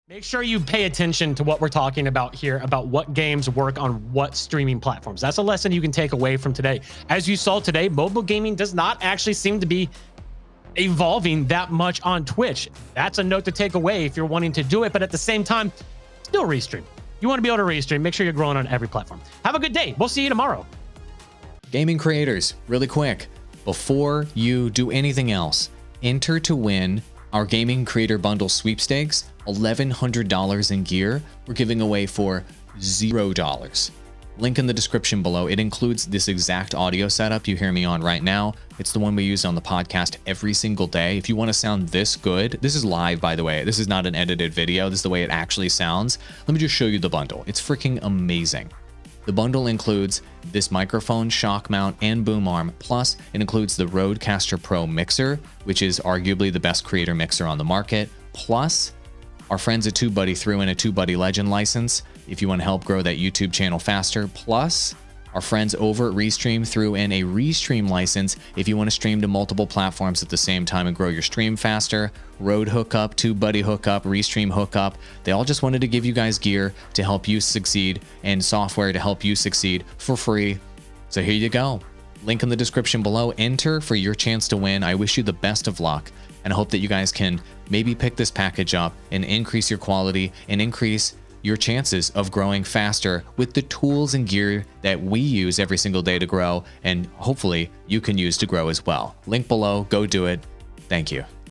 Make sure you pay attention to what we're talking about here, about what games work on what streaming platforms. That's a lesson you can take away from today. As you saw today, mobile gaming does not actually seem to be evolving that much on Twitch. That's a note to take away if you're wanting to do it, but at the same time, still restream. You want to be able to restream, make sure you're growing on every platform. Have a good day. We'll see you tomorrow. Gaming creators, really quick, before you do anything else, enter to win our Gaming Creator Bundle sweepstakes, $1,100 in gear. We're giving away for $0. Link in the description below. It includes this exact audio setup you hear me on right now. It's the one we use on the podcast every single day. If you want to sound this good, this is live, by the way. This is not an edited video. This is the way it actually sounds. Let me just show you the bundle. It's freaking amazing. The bundle includes this microphone, shock mount, and boom arm, plus it includes the Rodecaster Pro mixer, which is arguably the best creator mixer on the market, plus our friends at TubeBuddy threw in a TubeBuddy Legend license if you want to help grow that YouTube channel faster, plus our friends over at Restream threw in a Restream license if you want to stream to multiple platforms at the same time and grow your stream faster. Rode hookup, TubeBuddy hookup, Restream hookup. They all just wanted to give you guys gear to help you succeed and software to help you succeed for free. So here you go. Link in the description below. Enter for your chance to win. I wish you the best of luck, and I hope that you guys can maybe pick this package up and increase your quality and increase your chances of growing faster with the tools and gear that we use every single day to grow, and hopefully you can use to grow as well. Link below, go do it. Thank you.